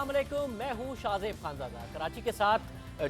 अस्सलाम वालेकुम, मैं हूं शाहजेब खानज़ादा। कराची के साथ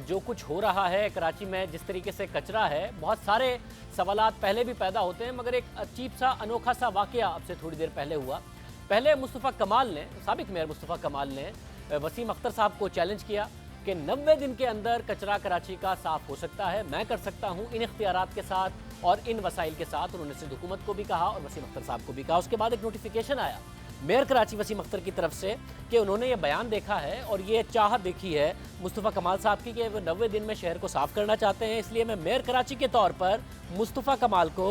जो कुछ हो रहा है, कराची में जिस तरीके से कचरा है, बहुत सारे सवालात पहले भी पैदा होते हैं, मगर एक अजीब सा अनोखा सा वाक़या अब से थोड़ी देर पहले हुआ। पहले मुस्तफ़ा कमाल ने, साबिक़ मेयर मुस्तफ़ा कमाल ने वसीम अख्तर साहब को चैलेंज किया कि 90 दिन के अंदर कचरा कराची का साफ़ हो सकता है, मैं कर सकता हूँ इन इख्तियारात के साथ और इन वसाइल के साथ। उन्होंने सिंध हुकूमत को भी कहा और वसीम अख्तर साहब को भी कहा। उसके बाद एक नोटिफिकेशन आया मेयर कराची वसीम अख्तर की तरफ से कि उन्होंने ये बयान देखा है और ये चाहत देखी है मुस्तफ़ा कमाल साहब की कि वो 90 दिन में शहर को साफ़ करना चाहते हैं। इसलिए मैं मेयर कराची के तौर पर मुस्तफ़ा कमाल को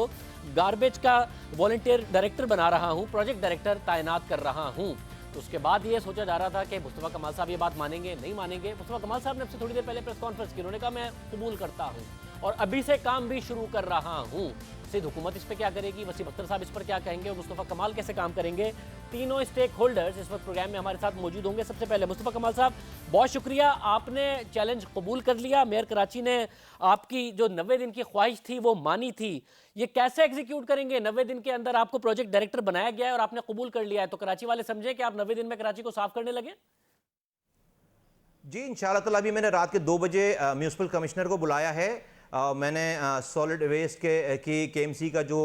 गार्बेज का वॉलंटियर डायरेक्टर बना रहा हूँ, प्रोजेक्ट डायरेक्टर तैनात कर रहा हूँ। तो उसके बाद ये सोचा जा रहा था कि मुस्तफ़ा कमाल साहब ये बात मानेंगे, नहीं मानेंगे। मुस्तफ़ा कमाल साहब ने अब से थोड़ी देर पहले प्रेस कॉन्फ्रेंस की, उन्होंने कहा मैं कबूल करता हूँ और अभी से काम भी शुरू कर रहा हूँ। सिंध हुकूमत इस पर क्या करेगी, वसीम अख्तर साहब इस पर क्या कहेंगे और मुस्तफ़ा कमाल कैसे काम करेंगे, तीनों स्टेक होल्डर्स इस वक्त प्रोग्राम में हमारे साथ मौजूद होंगे। सबसे पहले मुस्तफ़ा कमाल साहब, बहुत शुक्रिया, आपने चैलेंज कबूल कर लिया। मेयर कराची ने आपकी जो 90 दिन की ख्वाहिश थी वो मानी थी। ये कैसे एग्जीक्यूट करेंगे? 90 दिन के अंदर आपको प्रोजेक्ट डायरेक्टर बनाया गया है और आपने कबूल कर लिया है, तो कराची वाले समझे कि आप 90 दिन में कराची को साफ करने लगे? जी इंशाल्लाह ताला अभी मैंने रात के 2 बजे म्यूनसिपल कमिश्नर को बुलाया है। मैंने सॉलिड वेस्ट की केएमसी का जो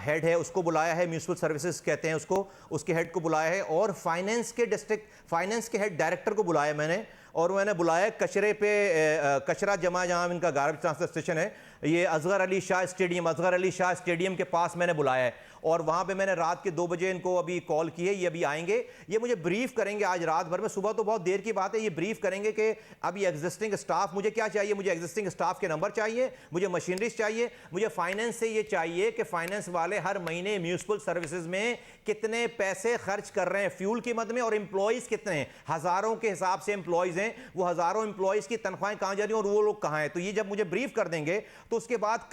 हेड है उसको बुलाया है, म्यूनसिपल सर्विसेज कहते हैं उसको, उसके हेड को बुलाया है और फाइनेंस के डिस्ट्रिक्ट फाइनेंस के हेड डायरेक्टर को बुलाया मैंने। और मैंने बुलाया कचरे पे कचरा जमा जहाँ इनका गार्बेज ट्रांसफर स्टेशन है, ये असगर अली शाह स्टेडियम के पास मैंने बुलाया है। और वहाँ पे मैंने रात के 2 बजे इनको अभी कॉल की है, ये अभी आएंगे, ये मुझे ब्रीफ करेंगे आज रात भर में। सुबह तो बहुत देर की बात है, ये ब्रीफ करेंगे कि अभी एग्जिस्टिंग स्टाफ मुझे क्या चाहिए, मुझे एग्जिस्टिंग स्टाफ के नंबर चाहिए, मुझे मशीनरीज चाहिए, मुझे फाइनेंस से ये चाहिए कि फाइनेंस वाले हर महीने म्यूनसिपल सर्विसेज में कितने पैसे खर्च कर रहे हैं फ्यूल की मद में और एम्प्लॉयज़ कितने हैं। हज़ारों के हिसाब से एम्प्लॉयज़ हैं, वो हज़ारों एम्प्लॉयज़ की तनख्वाहें कहाँ जा रही हैं और वो लोग कहाँ हैं। तो ये जब मुझे ब्रीफ कर देंगे तो उसके बाद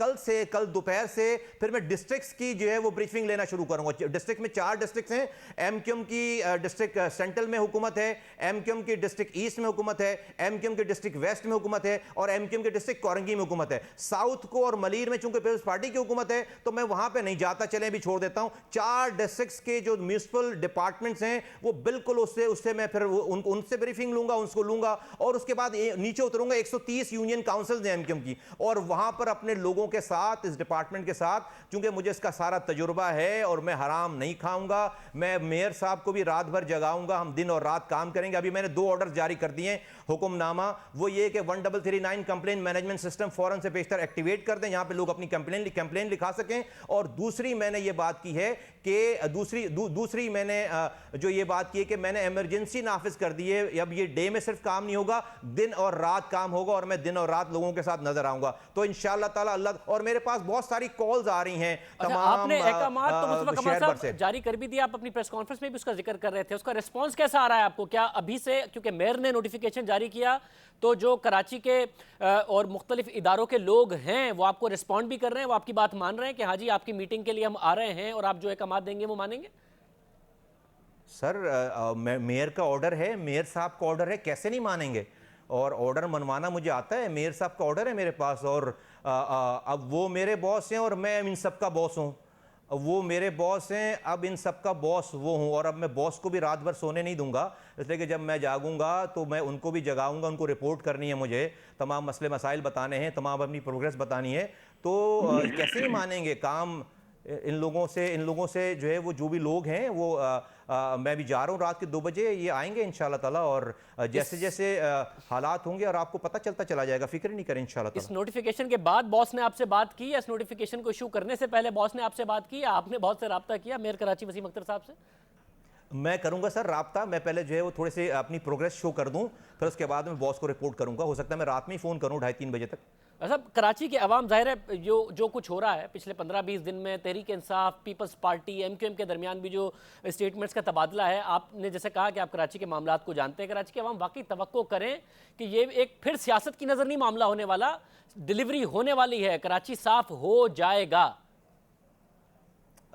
कल दोपहर से फिर मैं डिस्ट्रिक्ट्स की जो है वो ब्रीफिंग लेना शुरू करूंगा। डिस्ट्रिक्ट में 4 डिस्ट्रिक्ट्स हैं, एमक्यूएम की डिस्ट्रिक्ट सेंट्रल में हुकूमत है, एमक्यूएम की डिस्ट्रिक्ट ईस्ट में हुकूमत है, एमक्यूएम की डिस्ट्रिक्ट वेस्ट में हुकूमत है और एमक्यूएम की डिस्ट्रिक्ट कोरंगी में हुकूमत है। साउथ को और मलीर में चूंकि पीपल्स पार्टी की हुकूमत है तो मैं वहां पे नहीं जाता, चले भी छोड़ देता हूं। 4 डिस्ट्रिक्ट्स के जो म्यूनसिपल डिपार्टमेंट्स हैं वो बिल्कुल उससे मैं फिर उनसे ब्रीफिंग लूंगा, उनको लूंगा और उसके बाद नीचे उतरूंगा। 130 यूनियन काउंसिल्स हैं एमक्यूएम की और वहां पर अपने लोगों के साथ, इस डिपार्टमेंट के साथ, चूंकि मुझे इसका सारा तजुर्बा है और मैं हराम नहीं खाऊंगा, मैं मेयर साहब को भी रात भर जगाऊंगा, हम दिन और रात काम करेंगे। अभी मैंने 2 ऑर्डर जारी कर दिए हैं, हुक्मनामा वो ये कि 1339 कंप्लेन मैनेजमेंट सिस्टम फौरन से पेशतर एक्टिवेट कर दें, यहां पे लोग अपनी कंप्लेन लिखा सकें। और दूसरी मैंने ये बात की है कि दूसरी मैंने जो ये बात की है कि मैंने इमरजेंसी नाफिज कर दी है। अब ये डे में सिर्फ काम नहीं होगा, दिन और रात काम होगा और मैं दिन और रात लोगों के साथ नजर आऊंगा। तो इंशाअल्लाह ताला अल्लाह, और मेरे पास बहुत सारी कॉल्स आ रही हैं तमाम आपने अहकामात तो मुस्तफ़ा कमाल साहब से जारी कर भी दिया, आप अपनी प्रेस कॉन्फ्रेंस में भी उसका जिक्र कर रहे थे, उसका रिस्पांस कैसा आ रहा है आपको? क्या अभी से, क्योंकि मेयर ने नोटिफिकेशन जारी किया तो जो कराची के और मुख्तलिफ इदारों के लोग हैं वो आपको रिस्पॉन्ड भी कर रहे हैं, वो आपकी बात मान रहे हैं कि हाँ जी आपकी मीटिंग के लिए हम आ रहे हैं और आप जो अहकामात देंगे वो मानेंगे? सर मेयर का ऑर्डर है, मेयर साहब का ऑर्डर है, कैसे नहीं मानेंगे? और ऑर्डर मनवाना मुझे आता है, मेयर साहब का ऑर्डर है मेरे पास और अब वो मेरे बॉस हैं और मैं इन सब का बॉस हूँ। वो मेरे बॉस हैं, अब इन सब का बॉस वो हूँ और अब मैं बॉस को भी रात भर सोने नहीं दूंगा, इसलिए कि जब मैं जागूंगा तो मैं उनको भी जगाऊंगा, उनको रिपोर्ट करनी है, मुझे तमाम मसले मसाइल बताने हैं, तमाम अपनी प्रोग्रेस बतानी है। तो कैसे नहीं मानेंगे काम इन लोगों से जो है वो जो भी लोग हैं वो मैं भी जा रहा हूँ रात के 2 बजे, ये आएंगे इंशाल्लाह ताला और जैसे जैसे हालात होंगे और आपको पता चलता चला जाएगा, फिक्र नहीं करें इंशाल्लाह ताला। इस नोटिफिकेशन के बाद बॉस ने आपसे बात की या इस नोटिफिकेशन को इशू करने से पहले बॉस ने आपसे बात की या आपने बहुत से रब्ता किया मेयर कराची वसीम अख्तर साहब से? मैं करूंगा सर राब्ता, मैं पहले जो है वो थोड़े से अपनी प्रोग्रेस शो कर दूं, फिर उसके बाद मैं बॉस को रिपोर्ट करूंगा। हो सकता है मैं रात में ही फ़ोन करूं 2:30-3 बजे तक। साहब, कराची के अवाम, जाहिर है जो कुछ हो रहा है पिछले 15-20 दिन में, Tehreek Insaf, peoples party, MQM के दरमियान भी जो स्टेटमेंट्स का तबादला है, आपने जैसे कहा कि आप कराची के मामलात को जानते हैं, कराची के अवाम वाकई तवक्को करें कि ये एक फिर सियासत की नज़र नहीं मामला होने वाला, डिलीवरी होने वाली है, कराची साफ हो जाएगा?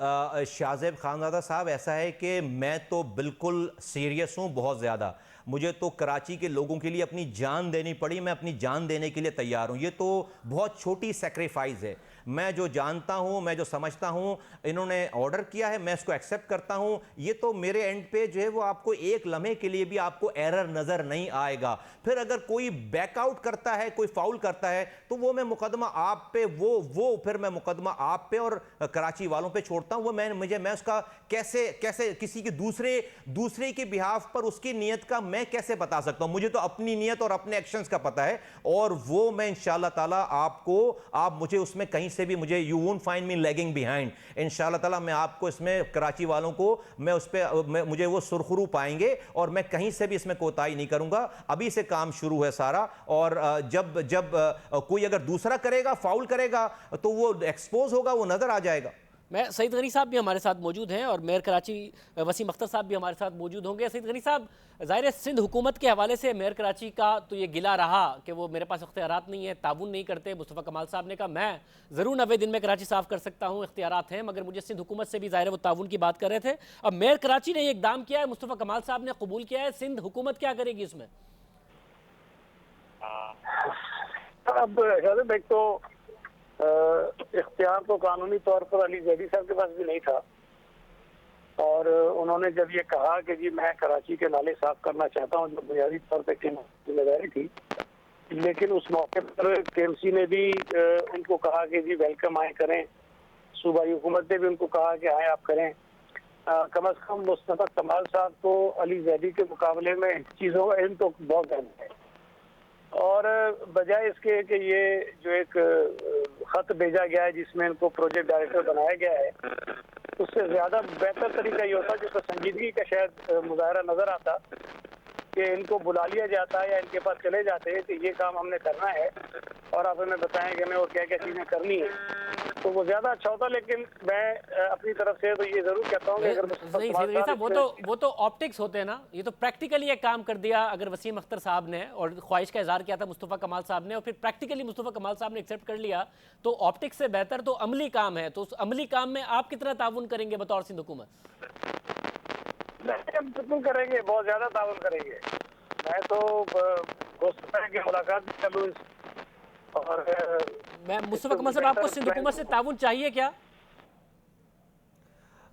शाहज़ेब खानज़ादा साहब, ऐसा है कि मैं तो बिल्कुल सीरियस हूँ, बहुत ज़्यादा। मुझे तो कराची के लोगों के लिए अपनी जान देनी पड़ी, मैं अपनी जान देने के लिए तैयार हूँ। ये तो बहुत छोटी सेक्रीफाइस है। मैं जो जानता हूँ, मैं जो समझता हूँ, इन्होंने ऑर्डर किया है, मैं इसको एक्सेप्ट करता हूँ। ये तो मेरे एंड पे जो है वो आपको एक लम्हे के लिए भी आपको एरर नज़र नहीं आएगा। फिर अगर कोई बैकआउट करता है, कोई फाउल करता है, तो वो मैं मुकदमा आप पे वो फिर मैं मुकदमा आप पे और कराची वालों पे छोड़ता हूँ। वो मैं उसका कैसे किसी के दूसरे के बिहाफ पर उसकी नीयत का मैं कैसे बता सकता हूँ? मुझे तो अपनी नीयत और अपने एक्शंस का पता है, और वो मैं इंशाल्लाह ताला आप मुझे उसमें कहीं से भी मुझे you won't find me lagging behind. इंशाल्लाह ताला मैं आपको इसमें कराची वालों को मैं उस पे मुझे वो सुरखरू पाएंगे, और मैं कहीं से भी इसमें कोताही नहीं करूंगा। अभी से काम शुरू है सारा, और जब कोई अगर दूसरा करेगा, फाउल करेगा, तो वो एक्सपोज होगा, वो नजर आ जाएगा। मैं सईद गनी साहब भी हमारे साथ मौजूद हैं और मेयर कराची वसीम अख्तर साहब भी हमारे साथ मौजूद होंगे। सईद गनी साहब, ज़ाहिर है सिंध हुकूमत के हवाले से मेयर कराची का तो ये गिला रहा कि वो मेरे पास इख्तियारात नहीं है, ताउन नहीं करते। मुस्तफ़ा कमाल साहब ने कहा मैं ज़रूर 90 दिन में कराची साफ़ कर सकता हूँ, इख्तियारात हैं, मगर मुझे सिंध हुकूमत से भी ज़ाहिर है वो ताउन की बात कर रहे थे। अब मेयर कराची ने ये इकदाम किया है, मुस्तफ़ा कमाल साहब ने कबूल किया है, सिंध हुकूमत क्या करेगी इसमें? अब एक तो इख्तियार तो कानूनी तौर पर अली जैदी साहब के पास भी नहीं था, और उन्होंने जब ये कहा कि जी मैं कराची के नाले साफ करना चाहता हूँ, जो बुनियादी तौर पर जिम्मेदारी थी, लेकिन उस मौके पर केएमसी ने भी उनको कहा कि जी वेलकम आए करें, सूबाई हुकूमत ने भी उनको कहा कि आए आप करें। कम अज कम मुस्तफा कमाल साहब को अली जैदी के मुकाबले में चीज़ों का इल्म तो बहुत ज़्यादा है, और बजाय इसके कि ये जो एक खत भेजा गया है जिसमें इनको प्रोजेक्ट डायरेक्टर बनाया गया है, उससे ज़्यादा बेहतर तरीका ये होता जिसमें संजीदगी का शायद मुजाहरा नज़र आता कि इनको बुला लिया जाता या इनके पास चले जाते कि ये काम हमने करना है और आप हमें बताएं कि हमें और क्या क्या चीज़ें करनी है, तो वो ज़्यादा अच्छा होता। लेकिन मैं अपनी तरफ से तो ये ज़रूर कहता हूँ कि अगर वो तो ऑप्टिक्स होते हैं ना, ये तो प्रैक्टिकली एक काम कर दिया अगर वसीम अख्तर साहब ने, और ख्वाहिश का इजहार किया था मुस्तफ़ा कमाल साहब ने, और फिर प्रैक्टिकली मुस्तफ़ा कमाल साहब ने एक्सेप्ट कर लिया, तो ऑप्टिक्स से बेहतर तो अमली काम है। तो उस अमली काम में आप कितना ताउन करेंगे बतौर सिंध हुकूमत? बिल्कुल करेंगे, बहुत ज़्यादा ताउन करेंगे। मैं तो हो सकता है कि मुलाकात भी करूँ, और मैं मुस्तफ़ा कमाल साहब, आपको सिंध हुकूमत से ताउन चाहिए क्या?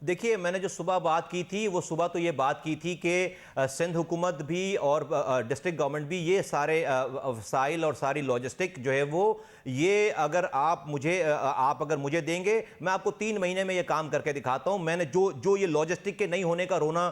देखिए, मैंने जो सुबह बात की थी, वो सुबह तो ये बात की थी कि सिंध हुकूमत भी और डिस्ट्रिक्ट गवर्नमेंट भी ये सारे वसाइल और सारी लॉजिस्टिक जो है वो ये अगर आप अगर मुझे देंगे, मैं आपको 3 महीने में ये काम करके दिखाता हूँ। मैंने जो ये लॉजिस्टिक के नहीं होने का रोना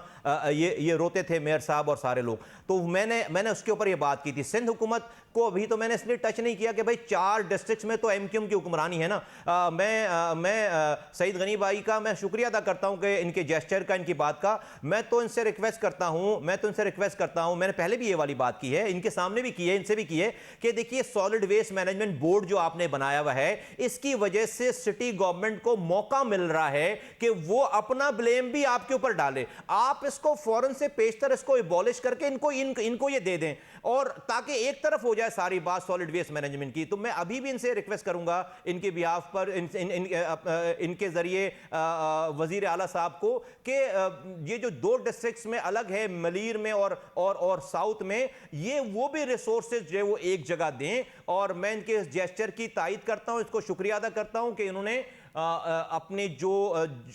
ये रोते थे मेयर साहब और सारे लोग, तो मैंने उसके ऊपर ये बात की थी। सिंध हुकूमत को अभी तो मैंने इसलिए टच नहीं किया कि भाई 4 डिस्ट्रिक्ट्स में तो एमक्यूएम की हुक्मरानी है ना। मैं सईद गनी भाई का मैं शुक्रिया अदा करता हूं कि इनके जेस्चर का, इनकी बात का। मैं तो इनसे रिक्वेस्ट करता हूं, मैंने पहले भी ये वाली बात की है, इनके सामने भी की है, इनसे भी की है, कि देखिए सॉलिड वेस्ट मैनेजमेंट बोर्ड जो आपने बनाया हुआ है, इसकी वजह से सिटी गवर्नमेंट को मौका मिल रहा है कि वो अपना ब्लेम भी आपके ऊपर डाले। आप इसको फौरन से पेशतर इसको एबॉलिश करके इनको ये दे दें, और ताकि एक तरफ हो जाए सारी बात सॉलिड वेस्ट मैनेजमेंट की। तो मैं अभी भी इनसे रिक्वेस्ट करूंगा इनके बिहाफ पर, इनके जरिए वजीर आला साहब को, कि ये जो 2 डिस्ट्रिक्ट्स में अलग है, मलीर में और साउथ में, ये वो भी रिसोर्सेज जो है वो एक जगह दें। और मैं इनके इस जेस्चर की तायद करता हूं, इसको शुक्रिया अदा करता हूं कि इन्होंने अपने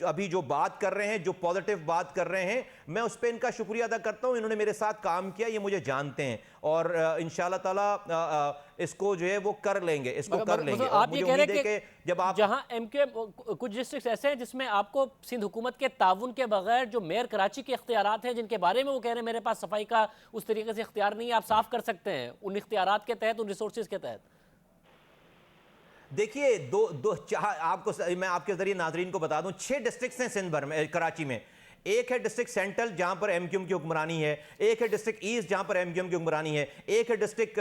अभी जो बात कर रहे हैं, जो पॉजिटिव बात कर रहे हैं, मैं उस पर इनका शुक्रिया अदा करता हूं। इन्होंने मेरे साथ काम किया, ये मुझे जानते हैं, और इंशाल्लाह ताला इसको जो है वो कर लेंगे, इसको कर लेंगे। आप ये कह रहे हैं कि जब आप जहां एमक्यूएम कुछ डिस्ट्रिक्ट ऐसे हैं जिसमें आपको सिंध हुकूमत के ताउन के बगैर जो मेयर कराची के इख्तियारात हैं, जिनके बारे में वो कह रहे हैं मेरे पास सफाई का उस तरीके से इख्तियार नहीं है, आप साफ कर सकते हैं उन इख्तियारात के तहत, उन रिसोर्सेज के तहत। देखिए, मैं आपके जरिए नाजरीन को बता दूं, 6 डिस्ट्रिक्ट्स हैं सिंध भर में, कराची में। एक है डिस्ट्रिक्ट सेंट्रल जहां पर एमक्यूएम की हुक्मरानी है, एक है डिस्ट्रिक्ट ईस्ट जहां पर एमक्यूएम की हुक्मरानी है, एक है डिस्ट्रिक्ट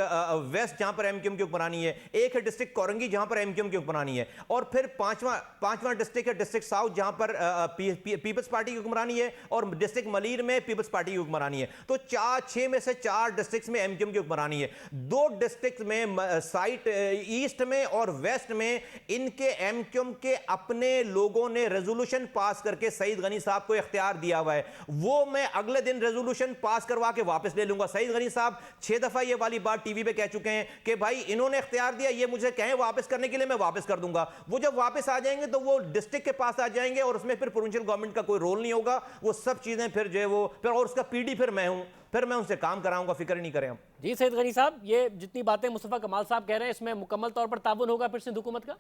वेस्ट जहां पर एमक्यूएम की हुक्मरानी है, एक है डिस्ट्रिक्ट कोरंगी जहां पर एमक्यूएम की हुक्मरानी है, और फिर पांचवां डिस्ट्रिक्ट है डिस्ट्रिक्ट साउथ जहां पर पीपल्स पार्टी की हुक्मरानी है, और डिस्ट्रिक्ट मलीर में पीपल्स पार्टी की हुक्मरानी है। तो 6 में से 4 डिस्ट्रिक्ट में एमक्यूएम की हुक्मरानी है। 2 डिस्ट्रिक्ट में साइट ईस्ट में और वेस्ट में इनके एमक्यूएम के अपने लोगों ने रेजोल्यूशन पास करके सईद गनी साहब को इख्तियार दिया हुआ है। वो मैं अगले दिन रेजोल्यूशन पास करवा के वापस ले लूंगा। सईद गनी साहब 6 दफा ये वाली बात टीवी पे कह चुके हैं कि भाई इन्होंने इख्तियार दिया, ये मुझे कहें वापस करने के लिए, मैं वापस कर दूंगा। वो जब वापस आ जाएंगे तो वो डिस्ट्रिक्ट के पास आ जाएंगे और उसमें फिर प्रोविंशियल गवर्नमेंट का कोई रोल नहीं होगा। वो सब चीजें फिर जो है वो फिर, और उसका पीडी फिर मैं हूं, फिर मैं उनसे काम कराऊंगा, फिक्र नहीं करें हम। जी सैयद गनी साहब, ये जितनी बातें मुस्तफा कमाल साहब कह रहे हैं इसमें मुकम्मल तौर पर ताउन होगा फिर सिंध हुकूमत का?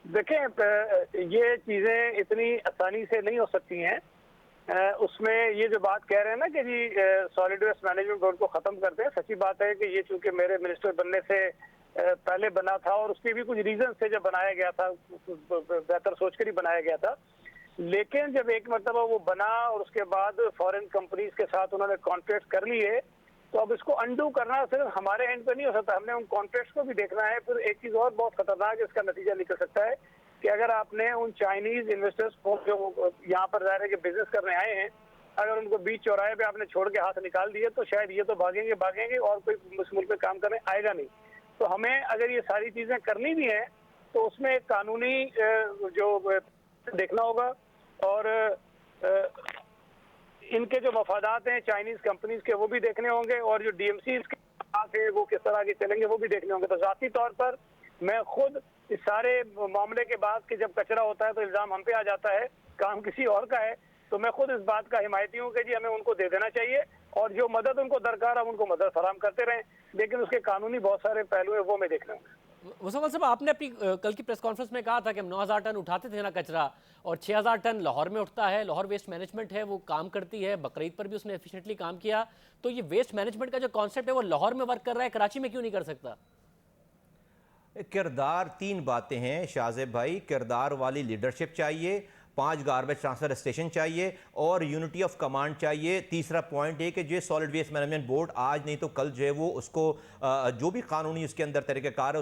देखें, ये चीजें इतनी आसानी से नहीं हो सकती हैं। उसमें ये जो बात कह रहे हैं ना कि जी सॉलिड वेस्ट मैनेजमेंट बोर्ड को खत्म करते हैं, सच्ची बात है कि ये चूंकि मेरे मिनिस्टर बनने से पहले बना था और उसके भी कुछ रीजन थे जब बनाया गया था, बेहतर सोचकर ही बनाया गया था। लेकिन जब एक मरतबा वो बना और उसके बाद फॉरेन कंपनीज के साथ उन्होंने कॉन्ट्रैक्ट कर लिए, तो अब इसको अंडू करना सिर्फ हमारे एंड पे नहीं हो सकता, हमने उन कॉन्ट्रैक्ट्स को भी देखना है। फिर एक चीज और बहुत खतरनाक इसका नतीजा निकल सकता है कि अगर आपने उन चाइनीज इन्वेस्टर्स को जो यहाँ पर रह रहे बिजनेस करने आए हैं, अगर उनको बीच चौराहे पे आपने छोड़ के हाथ निकाल दिए तो शायद ये तो भागेंगे और कोई इस मुल्क में काम करने आएगा नहीं। तो हमें अगर ये सारी चीजें करनी भी है तो उसमें एक कानूनी जो देखना होगा, और इनके जो मफादात हैं चाइनीज कंपनीज के वो भी देखने होंगे, और जो डीएमसी के वो किस तरह के चलेंगे वो भी देखने होंगे। तो जाती तौर पर मैं खुद इस सारे मामले के बाद कि जब कचरा होता है तो इल्जाम हम पे आ जाता है, काम किसी और का है, तो मैं खुद इस बात का हिमायती हूँ कि जी हमें उनको दे देना चाहिए, और जो मदद उनको दरकार है उनको मदद फराम करते रहें, लेकिन उसके कानूनी बहुत सारे पहलू है वो मैं देखने होंगे। मुस्तफा साहब, आपने अपनी कल की प्रेस कॉन्फ्रेंस में कहा था कि हम 9,000 टन उठाते थे ना कचरा, और 6,000 टन लाहौर में उठता है। लाहौर वेस्ट मैनेजमेंट है वो काम करती है, बकरीद पर भी उसने एफिशिएंटली काम किया। तो ये वेस्ट मैनेजमेंट का जो कॉन्सेप्ट है वो लाहौर में वर्क कर रहा है, कराची में क्यों नहीं कर सकता? किरदार, 3 बातें हैं शाहजेब भाई। किरदार वाली लीडरशिप चाहिए, 5 गार्बेज ट्रांसफर स्टेशन चाहिए, और यूनिटी ऑफ कमांड चाहिए। तीसरा पॉइंट है कि जो सॉलिड वेस्ट मैनेजमेंट बोर्ड आज नहीं तो कल जो है वो उसको जो भी कानूनी उसके अंदर तरीक़ेकार है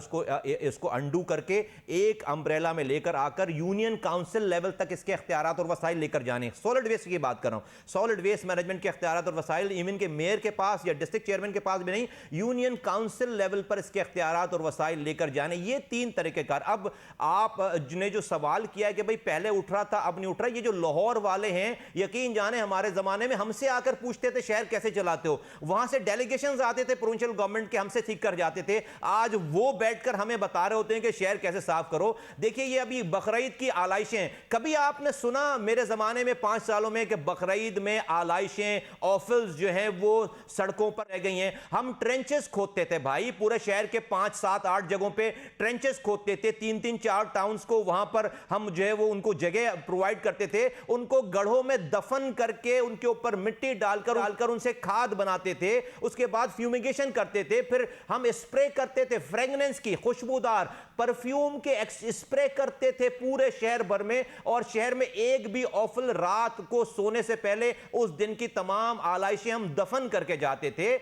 उसको अंडू करके एक अम्ब्रेला में लेकर आकर यूनियन काउंसिल लेवल तक इसके इख्तियारात और वसाइल लेकर जाने। सॉलिड वेस्ट की बात कर रहा हूँ, सॉलिड वेस्ट मैनेजमेंट के इख्तियारात और वसाइल इवन के मेयर के पास या डिस्ट्रिक्ट चेयरमैन के पास भी नहीं, यूनियन काउंसिल लेवल पर इसके इख्तियारात और वसाइल लेकर जाने। ये 3 तरीक़ेकार। अब आपने जो सवाल किया है कि भाई पहले उठ रहा था अब नहीं उठ रहा, ये जो लाहौर वाले हैं यकीन जाने हमारे जमाने में हमसे आकर पूछते थे शहर कैसे चलाते हो, वहां से डेलीगेशंस आते थे प्रोविंशियल गवर्नमेंट के, हमसे ठीक कर जाते थे। आज वो बैठकर हमें बता रहे होते हैं कि शहर कैसे साफ करो। देखिए ये अभी बकरीद की आलाइशें, कभी आपने सुना मेरे जमाने में 5 सालों में कि बकरीद में आलाइशें ऑफिस जो हैं वो सड़कों पर रह गई हैं? हम ट्रेंचेस खोदते थे भाई, पूरे शहर के 5, 7, 8 जगहों पे ट्रेंचेस खोदते थे। 3-3, 4 टाउन्स को वहां पर हम जो है वो उनको जगह प्रोवाइड करते थे, उनको गढ़ों में दफन करके उनके ऊपर मिट्टी डालकर उनसे खाद बनाते थे, उसके बाद फ्यूमिगेशन करते थे, फिर हम स्प्रे करते थे फ्रेगनेंस की, खुशबूदार परफ्यूम के स्प्रे करते थे पूरे शहर भर में, और शहर में एक भी ऑफिल रात को सोने से पहले उस दिन की तमाम आलाइशें हम दफन करके जाते थे।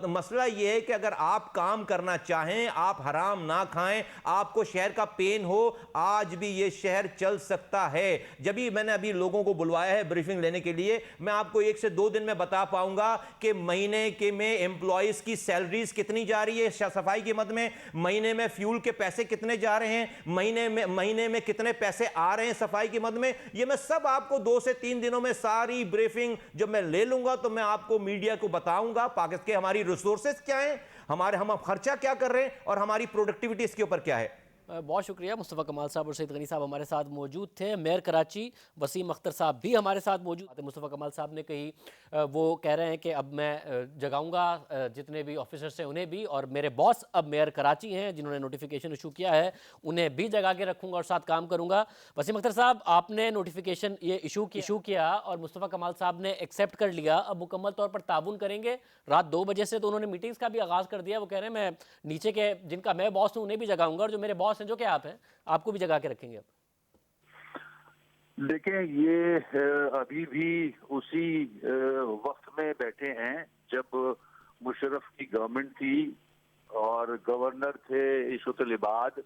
मसला यह है कि अगर आप काम करना चाहें, आप हराम ना खाएं, आपको शहर का पेन हो, आज भी यह शहर चल सकता है। जब भी मैंने अभी लोगों को बुलवाया है ब्रीफिंग लेने के लिए, मैं आपको 1 से 2 दिन में बता पाऊंगा कि महीने के में एम्प्लॉइज की सैलरीज कितनी जा रही है सफाई की मद में, महीने में फ्यूल के पैसे कितने जा रहे हैं, महीने में कितने पैसे आ रहे हैं सफाई की मद में। ये मैं सब आपको 2 से 3 दिनों में सारी ब्रीफिंग जब मैं ले लूंगा तो मैं आपको मीडिया को बताऊंगा पाकिस्तान के हमारी रिसोर्सेज क्या हैं, हम खर्चा क्या कर रहे हैं और हमारी प्रोडक्टिविटी इसके ऊपर क्या है। बहुत शुक्रिया। मुस्तफ़ा कमाल साहब और सईद गनी साहब हमारे साथ मौजूद थे। मेयर कराची वसीम अख्तर साहब भी हमारे साथ मौजूद थे। मुस्तफ़ा कमाल साहब ने कही, वो कह रहे हैं कि अब मैं जगाऊंगा जितने भी ऑफिसर्स हैं उन्हें भी, और मेरे बॉस अब मेयर कराची हैं जिन्होंने नोटिफिकेशन इशू किया है उन्हें भी जगा के रखूंगा और साथ काम करूंगा। वसीम अख्तर साहब, आपने नोटिफिकेशन ये इशू किया और मुस्तफ़ा कमाल साहब ने एक्सेप्ट कर लिया, अब मुकम्मल तौर पर ताउन करेंगे। रात 2 बजे से तो उन्होंने मीटिंग्स का भी आगाज़ कर दिया। वो कह रहे हैं मैं नीचे के जिनका मैं बॉस हूँ उन्हें भी जगाऊंगा, और जो मेरे बॉस हैं जो कि आप हैं आपको भी जगा के रखेंगे। अब देखें, ये अभी भी उसी वक्त में बैठे हैं जब मुशर्रफ की गवर्नमेंट थी और गवर्नर थे इशरत इबाद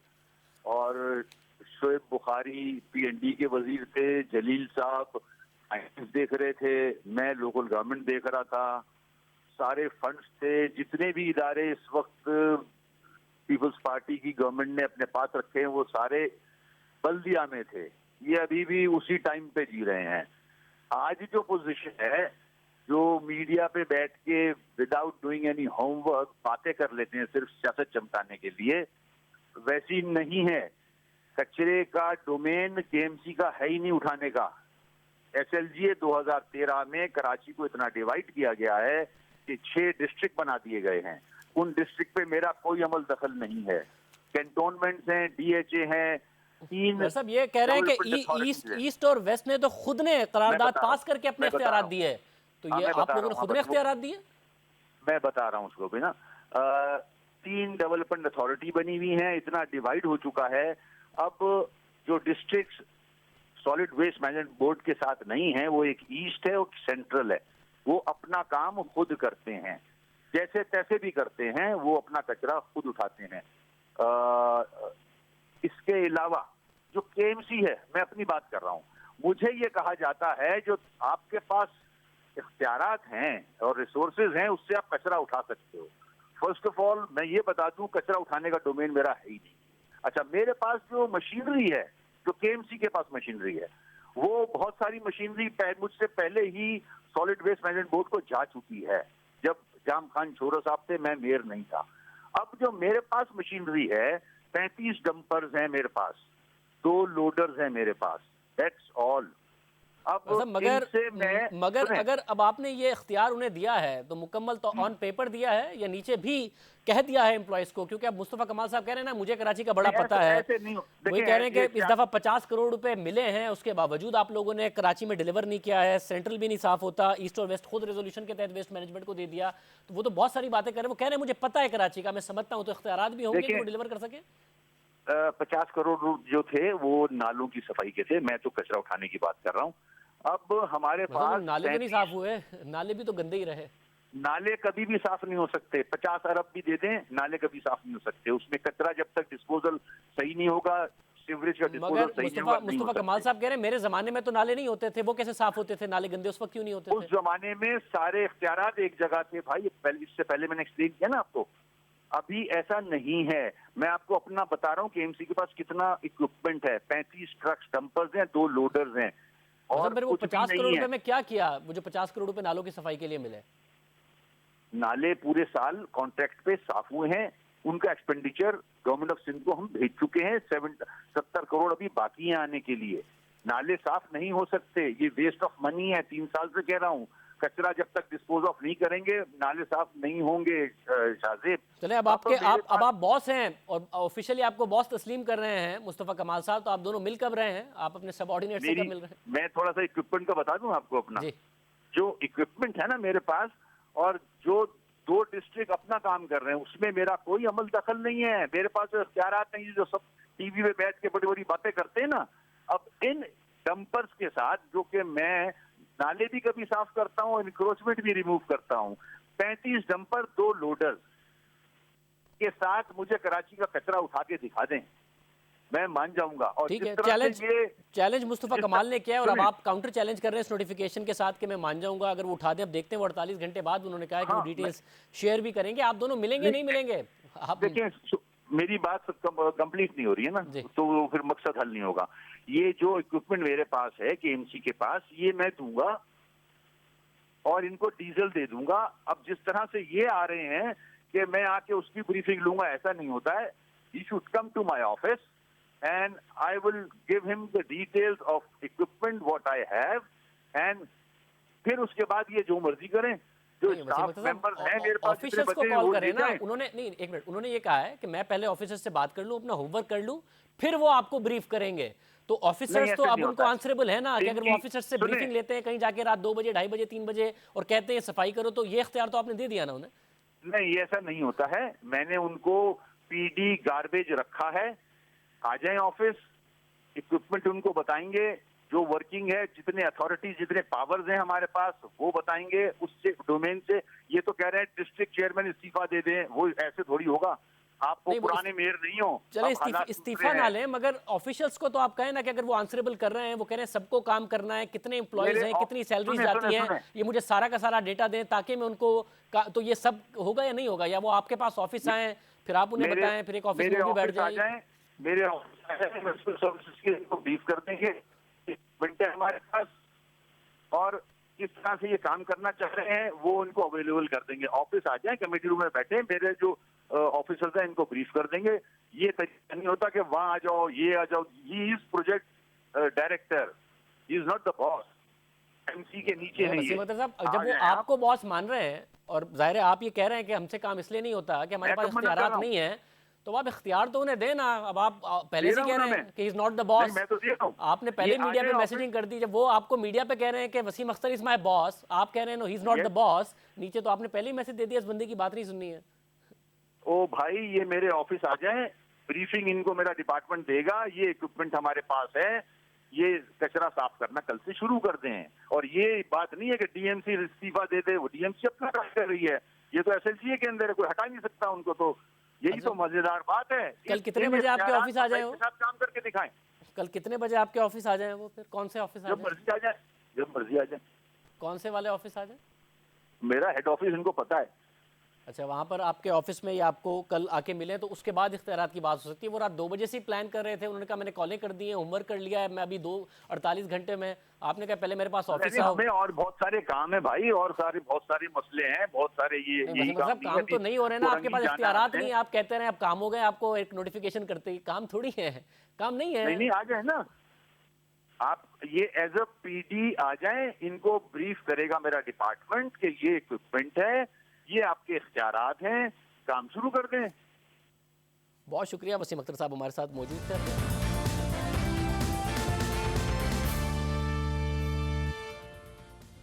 और शोएब बुखारी पीएनडी के वजीर थे, जलील साहब फाइनेंस देख रहे थे, मैं लोकल गवर्नमेंट देख रहा था, सारे फंड्स थे, जितने भी इदारे इस वक्त पीपल्स पार्टी की गवर्नमेंट ने अपने पास रखे हैं वो सारे बल्दिया में थे। ये अभी भी उसी टाइम पे जी रहे हैं। आज जो पोजीशन है, जो मीडिया पे बैठ के विदाउट डूइंग एनी होमवर्क बातें कर लेते हैं सिर्फ सियासत चमकाने के लिए, वैसी नहीं है। कचरे का डोमेन केएमसी का है ही नहीं उठाने का। एसएलजीए 2013 में कराची को इतना डिवाइड किया गया है कि 6 डिस्ट्रिक्ट बना दिए गए हैं। उन डिस्ट्रिक्ट पे मेरा कोई अमल दखल नहीं है। कैंटोनमेंट्स हैं, डीएचए हैं, 3 सब ये कह रहे हैं कि ईस्ट और वेस्ट ने तो खुद ने करारदाद पास करके अपने इख्तियारात दिए, तो ये आप लोगों ने खुद ने इख्तियारात दिए। मैं बता रहा हूँ उसको भी ना। 3 डेवलपमेंट अथॉरिटी बनी हुई हैं, इतना डिवाइड हो चुका है। अब जो district solid waste management board के साथ नहीं है, वो एक ईस्ट है और सेंट्रल है, वो अपना काम खुद करते हैं, जैसे तैसे भी करते हैं, वो अपना कचरा खुद उठाते हैं। इसके अलावा जो केएमसी है, मैं अपनी बात कर रहा हूँ, मुझे ये कहा जाता है जो आपके पास इख्तियारात हैं और रिसोर्सेज हैं उससे आप कचरा उठा सकते हो। फर्स्ट ऑफ ऑल मैं ये बता दूं, कचरा उठाने का डोमेन मेरा है ही नहीं। अच्छा, मेरे पास जो मशीनरी है, जो केएमसी के पास मशीनरी है, वो बहुत सारी मशीनरी मुझसे पहले ही सॉलिड वेस्ट मैनेजमेंट बोर्ड को जा चुकी है। जब जाम खान छोरो साहब थे, मैं मेयर नहीं था। अब जो मेरे पास मशीनरी है, 35 डंपर्स हैं मेरे पास, 2 लोडर्स हैं मेरे पास, दैट्स ऑल। अब मगर अगर अब आपने ये इख्तियार उन्हें दिया है तो मुकम्मल तो ऑन पेपर दिया है या नीचे भी कह दिया है एम्प्लॉइज को? क्योंकि अब मुस्तफा कमाल साहब कह रहे हैं ना, मुझे कराची का बड़ा पता है, वही कह रहे हैं कि इस दफा 50 करोड़ रुपए मिले हैं, उसके बावजूद आप लोगों ने कराची में डिलीवर नहीं किया है, सेंट्रल भी नहीं साफ होता, ईस्ट और वेस्ट खुद रेजोल्यूशन के तहत वेस्ट मैनेजमेंट को दे दिया, तो वो तो बहुत सारी बातें कर रहे हैं। वो कह रहे हैं मुझे पता है कराची का, मैं समझता हूँ, तो इख्तियारात भी होंगे कि वो डिलीवर कर सके। 50 करोड़ जो थे वो नालों की सफाई के थे, मैं तो कचरा उठाने की बात कर रहा हूँ। अब हमारे पास नाले भी नहीं साफ हुए, नाले भी तो गंदे ही रहे। नाले कभी भी साफ नहीं हो सकते, 50 अरब भी दे दें, नाले कभी साफ नहीं हो सकते। उसमें कचरा जब तक डिस्पोजल सही नहीं होगा, सीवरेज का डिस्पोजल सही नहीं होगा। मुस्तफा कमाल साहब कह रहे हैं मेरे जमाने में तो नाले नहीं होते थे, वो कैसे साफ होते थे? नाले गंदे उस वक्त क्यों नहीं होते थे? उस जमाने में सारे इख्तियारात एक जगह थे भाई, इससे पहले मैंने एक्सप्लेन किया ना आपको। अभी ऐसा नहीं है। मैं आपको अपना बता रहा हूँ कि एमसी के पास कितना इक्विपमेंट है, 35 ट्रक्स, डंपर्स हैं, 2 लोडर्स हैं। और फिर वो 50 करोड़ रुपए में क्या किया? वो जो 50 करोड़ रुपए नालों की सफाई के लिए मिले, नाले पूरे साल कॉन्ट्रैक्ट पे साफ हुए हैं, उनका एक्सपेंडिचर गवर्नमेंट ऑफ सिंध को हम भेज चुके हैं। 70 करोड़ अभी बाकी हैं आने के लिए। नाले साफ नहीं हो सकते, ये वेस्ट ऑफ मनी है, 3 साल से कह रहा हूँ। कचरा जब तक डिस्पोज ऑफ नहीं करेंगे, नाले साफ नहीं होंगे। शाहजेब, चले अब आप बॉस हैं और ऑफिशियली आपको बॉस तस्लीम कर रहे हैं मुस्तफा कमाल साहब, तो आप दोनों मिल कब रहे हैं? आप अपने सबऑर्डिनेट से कब मिल रहे हैं? मैं थोड़ा सा इक्विपमेंट का बता दूं आपको अपना। जो इक्विपमेंट है ना मेरे पास, और जो 2 डिस्ट्रिक्ट अपना काम कर रहे हैं, उसमें मेरा कोई अमल दखल नहीं है। मेरे पास जो इख्तियारात नहीं, जो सब टीवी में बैठ के बड़ी बड़ी बातें करते हैं ना, अब इन डंपर्स के साथ, जो कि मैं नाले भी कभी साफ करता हूँ, इंक्रोचमेंट भी रिमूव करता हूँ, 35 डंपर, 2 लोडर के साथ मुझे कराची का कचरा उठा के दिखा दें, मैं मान जाऊंगा। और ठीक है, चैलेंज मुस्तफा कमाल ने किया है और अब आप काउंटर चैलेंज कर रहे हैं इस नोटिफिकेशन के साथ कि मैं मान जाऊंगा अगर वो उठा दें। अब देखते हैं वो 48 घंटे बाद उन्होंने कहा है कि वो डिटेल्स शेयर भी करेंगे। आप दोनों मिलेंगे नहीं मिलेंगे? देखिए, मेरी बात कंप्लीट नहीं हो रही है ना, तो फिर मकसद हल नहीं होगा। ये जो इक्विपमेंट मेरे पास है केएमसी के पास, ये मैं दूंगा और इनको डीजल दे दूंगा। अब जिस तरह से ये आ रहे हैं कि मैं आके उसकी ब्रीफिंग लूंगा, ऐसा नहीं होता है। He should come to my office and I will give him the details of equipment what I have, and फिर उसके बाद ये जो मर्जी करें। जो स्टाफ मेंबर्स हैं मेरे पास, ऑफिसर्स को कॉल करें ना। उन्होंने नहीं, एक मिनट, उन्होंने ये कहा है कि मैं पहले ऑफिसर्स से बात कर लूं, अपना होमवर्क कर लूं, फिर वो आपको ब्रीफ करेंगे। तो ऑफिसर्स तो अब उनको आंसरेबल है ना कि अगर वो ऑफिसर्स से ब्रीफिंग लेते हैं कहीं जाके रात 2 बजे, 2:30 बजे, 3 बजे और कहते हैं सफाई करो, तो ये इख्तियार तो आपने दे दिया ना उन्हें। नहीं, ऐसा नहीं होता है। मैंने उनको पीडी गार्बेज रखा है, आ जाए ऑफिस, इक्विपमेंट उनको बताएंगे, जो वर्किंग है, जितने अथॉरिटी, जितने पावर्स हैं हमारे पास, वो बताएंगे उससे डोमेन से। ये तो कह रहे हैं डिस्ट्रिक्ट चेयरमैन इस्तीफा दे दें, वो ऐसे थोड़ी होगा। आपको नहीं, वो पुराने मेयर नहीं हो, चले अब हालात इस्तीफा दूसरे ना हैं। लें, मगर ऑफिशियल्स को तो आप कहें ना कि अगर वो आंसरेबल कर रहे हैं, वो कह रहे हैं सबको काम करना है, कितने एम्प्लॉयज मेरे हैं, कितनी सैलरीज सुने, जाती सुने, हैं, सुने। ये मुझे सारा का सारा डेटा दें ताकि मैं उनको तो ये सब होगा या नहीं होगा, या वो आपके पास ऑफिस आए फिर आप उन्हें बताएं, फिर एक ऑफिस में मेरे वो भी बैठ ऑफिस आ जाए? जाएं, मेरे ऑफिस आ जाएं, म्युनिसिपल सर्विसेज के इनको ब्रीफ कर देंगे, इक्विपमेंट है हमारे पास, और किस तरह से ये काम करना चाह रहे हैं वो उनको अवेलेबल कर देंगे। ऑफिस आ जाए, कमेटी रूम में बैठे, मेरे जो ऑफिसर्स हैं इनको ब्रीफ कर देंगे। ये तरीका नहीं होता कि वहां आ जाओ, ये आ जाओ। He is project director, he is not the boss, MC के नीचे नहीं वसीम है। अख्तर साहब, आ जब वो जाएं आप। आपको बॉस मान रहे हैं और जाहिर है आप ये कह रहे हैं कि हमसे काम इसलिए नहीं होता कि हमारे मैं पास कब मना कर इख्तियारात रहा हूं? नहीं है, तो आप इख्तियार तो उन्हें देना। अब आप पहले दे से रहा कह हूं रहे ना हैं मैं। कि इज नॉट द नहीं, बॉस, मैं तो दे रहा हूं। आपने पहले ये आ मीडिया पे जाए मैसेजिंग कर दी, जब वो आपको मीडिया पे कह रहे हैं कि Wasim Akhtar is my boss, आप कह रहे हैं no he is not the Yes. Boss, नीचे तो आपने पहले ही मैसेज दे दिया इस बंदे की बात नहीं सुननी है। ओ भाई, ये मेरे ऑफिस आ जाएं, ब्रीफिंग इनको मेरा डिपार्टमेंट देगा, ये इक्विपमेंट हमारे पास है, ये कचरा साफ करना कल से शुरू कर दें। और ये बात नहीं है कि डीएमसी इस्तीफा दे दे, वो डीएमसी अपना काम कर रही है, ये तो एसएलसी के अंदर है, कोई हटा नहीं सकता उनको। तो यही अच्छा। तो मजेदार बात है। कल कितने बजे आपके ऑफिस आ जाए वो? के साथ काम करके दिखाएं, कल कितने बजे आपके ऑफिस आ जाए वो? फिर कौन से ऑफिस आ जब जाए? मर्जी आ जाए, जब मर्जी आ जाए। कौन से वाले ऑफिस आ जाए? मेरा हेड ऑफिस इनको पता है। अच्छा, वहाँ पर आपके ऑफिस में या आपको कल आके मिले तो उसके बाद इख्तियारात की बात हो सकती है। वो रात 2 बजे से ही प्लान कर रहे थे, उन्होंने कहा मैंने कॉलें कर दी हैं, होमवर्क कर लिया है, मैं अभी 48 घंटे में। आपने कहा पहले मेरे पास ऑफिस आओ। हमें और बहुत सारे काम है भाई, और बहुत सारे मसले हैं, बहुत सारे ये नहीं, यही वसीम साहब, काम तो नहीं हो रहे ना, आपके पास इख्तियारात नहीं है, आप कहते रहे अब काम हो गए, आपको एक नोटिफिकेशन करते ही काम थोड़ी है, काम नहीं है। नहीं आ जाए ना आप, ये एज अ पीडी आ जाए, इनको ब्रीफ करेगा मेरा डिपार्टमेंट कि ये इक्विपमेंट है, ये आपके इख्तियारात हैं, काम शुरू कर दें। बहुत शुक्रिया वसीम अख्तर साहब हमारे साथ मौजूद थे।